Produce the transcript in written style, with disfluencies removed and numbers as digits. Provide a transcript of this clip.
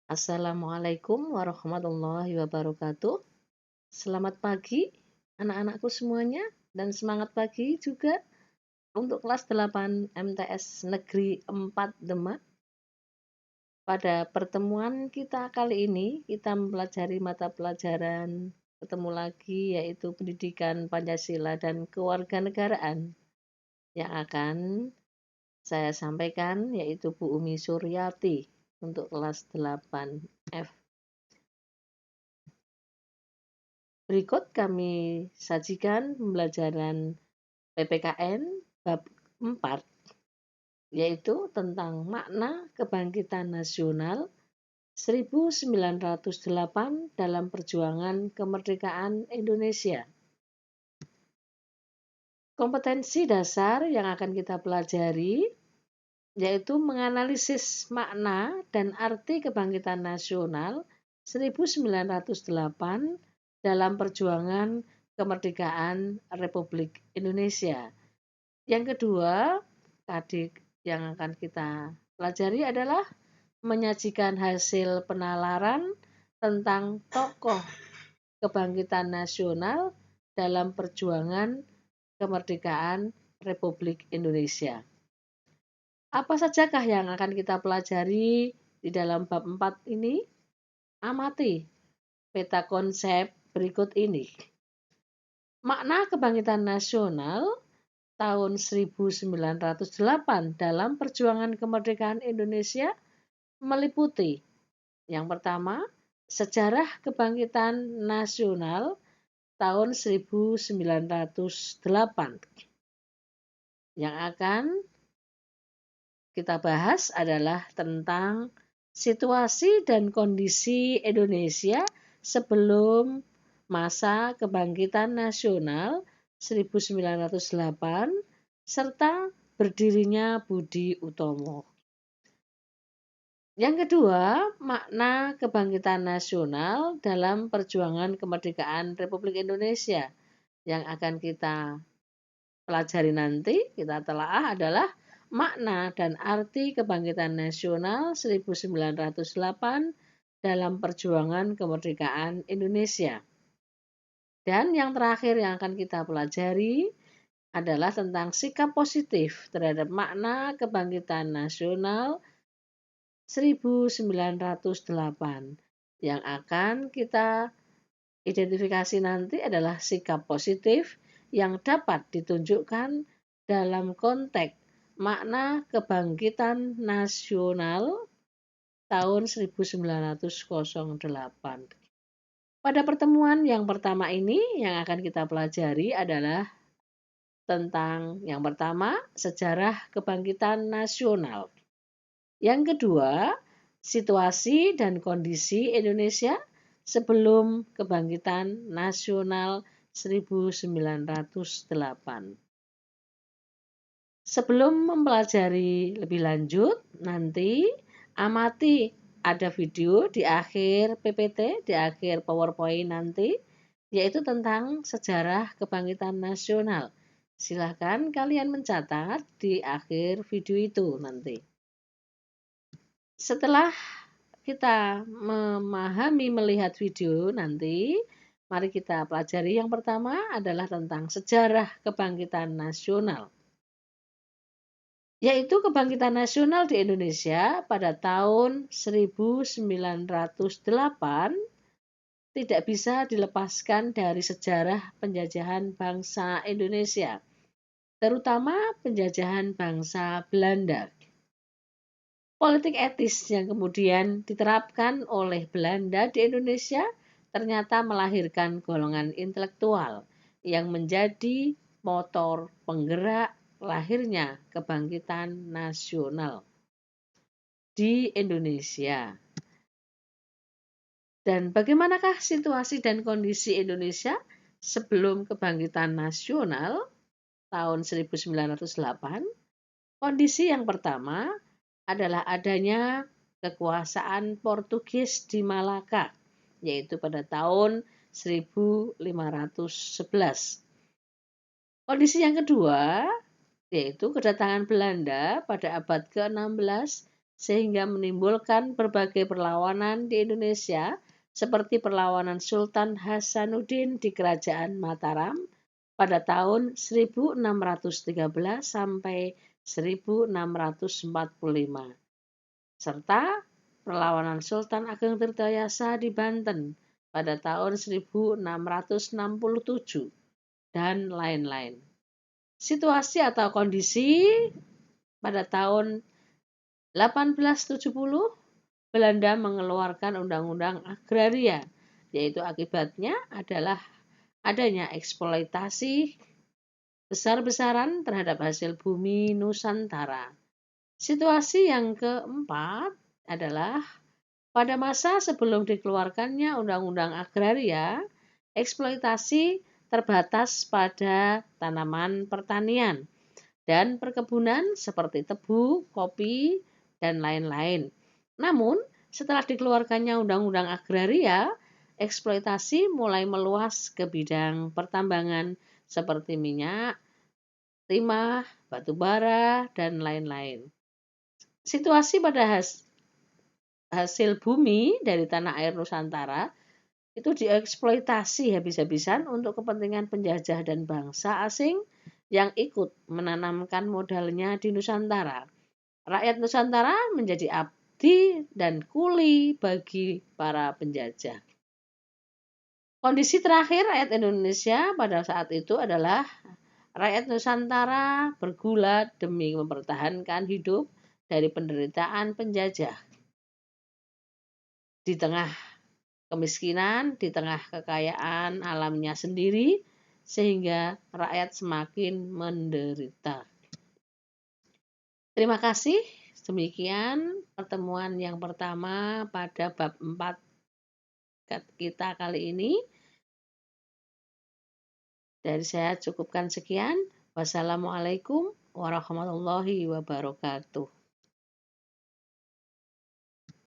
Assalamualaikum warahmatullahi wabarakatuh. Selamat pagi anak-anakku semuanya dan semangat pagi juga untuk kelas 8 MTS Negeri 4 Demak. Pada pertemuan kita kali ini kita mempelajari mata pelajaran ketemu lagi yaitu Pendidikan Pancasila dan Kewarganegaraan yang akan saya sampaikan yaitu Bu Umi Suryati untuk kelas 8F. Berikut kami sajikan pembelajaran PPKN bab 4, yaitu tentang makna kebangkitan nasional 1908 dalam perjuangan kemerdekaan Indonesia. Kompetensi dasar yang akan kita pelajari yaitu menganalisis makna dan arti kebangkitan nasional 1908 dalam perjuangan kemerdekaan Republik Indonesia. Yang kedua, adik yang akan kita pelajari adalah menyajikan hasil penalaran tentang tokoh kebangkitan nasional dalam perjuangan kemerdekaan Republik Indonesia. Apa sajakah yang akan kita pelajari di dalam bab 4 ini? Amati peta konsep berikut ini. Makna kebangkitan nasional tahun 1908 dalam perjuangan kemerdekaan Indonesia meliputi yang pertama, sejarah kebangkitan nasional tahun 1908. Yang akan kita bahas adalah tentang situasi dan kondisi Indonesia sebelum masa kebangkitan nasional 1908 serta berdirinya Budi Utomo. Yang kedua, makna kebangkitan nasional dalam perjuangan kemerdekaan Republik Indonesia yang akan kita pelajari nanti, kita telaah adalah makna dan arti kebangkitan nasional 1908 dalam perjuangan kemerdekaan Indonesia. Dan yang terakhir yang akan kita pelajari adalah tentang sikap positif terhadap makna kebangkitan nasional 1908. Yang akan kita identifikasi nanti adalah sikap positif yang dapat ditunjukkan dalam konteks makna kebangkitan nasional tahun 1908. Pada pertemuan yang pertama ini yang akan kita pelajari adalah tentang yang pertama, sejarah kebangkitan nasional. Yang kedua, situasi dan kondisi Indonesia sebelum kebangkitan nasional 1908. Sebelum mempelajari lebih lanjut, nanti amati ada video di akhir PPT, di akhir PowerPoint nanti, yaitu tentang sejarah kebangkitan nasional. Silahkan kalian mencatat di akhir video itu nanti. Setelah kita memahami melihat video nanti, mari kita pelajari yang pertama adalah tentang sejarah kebangkitan nasional. Yaitu kebangkitan nasional di Indonesia pada tahun 1908 tidak bisa dilepaskan dari sejarah penjajahan bangsa Indonesia, terutama penjajahan bangsa Belanda. Politik etis yang kemudian diterapkan oleh Belanda di Indonesia ternyata melahirkan golongan intelektual yang menjadi motor penggerak lahirnya kebangkitan nasional di Indonesia. Dan bagaimanakah situasi dan kondisi Indonesia sebelum kebangkitan nasional tahun 1908? Kondisi yang pertama adalah adanya kekuasaan Portugis di Malaka, yaitu pada tahun 1511. Kondisi yang kedua yaitu kedatangan Belanda pada abad ke-16 sehingga menimbulkan berbagai perlawanan di Indonesia seperti perlawanan Sultan Hasanuddin di Kerajaan Mataram pada tahun 1613 sampai 1645, serta perlawanan Sultan Ageng Tirtayasa di Banten pada tahun 1667, dan lain-lain. Situasi atau kondisi pada tahun 1870, Belanda mengeluarkan Undang-Undang Agraria, yaitu akibatnya adalah adanya eksploitasi besar-besaran terhadap hasil bumi Nusantara. Situasi yang keempat adalah pada masa sebelum dikeluarkannya Undang-Undang Agraria, eksploitasi terbatas pada tanaman pertanian dan perkebunan seperti tebu, kopi, dan lain-lain. Namun, setelah dikeluarkannya Undang-Undang Agraria, eksploitasi mulai meluas ke bidang pertambangan seperti minyak, timah, batu bara, dan lain-lain. Situasi pada hasil bumi dari tanah air Nusantara itu dieksploitasi habis-habisan untuk kepentingan penjajah dan bangsa asing yang ikut menanamkan modalnya di Nusantara. Rakyat Nusantara menjadi abdi dan kuli bagi para penjajah. Kondisi terakhir rakyat Indonesia pada saat itu adalah rakyat Nusantara bergulat demi mempertahankan hidup dari penderitaan penjajah. Di tengah kemiskinan, di tengah kekayaan alamnya sendiri, sehingga rakyat semakin menderita. Terima kasih. Demikian pertemuan yang pertama pada bab 4 kita kali ini. Dari saya cukupkan sekian. Wassalamualaikum warahmatullahi wabarakatuh.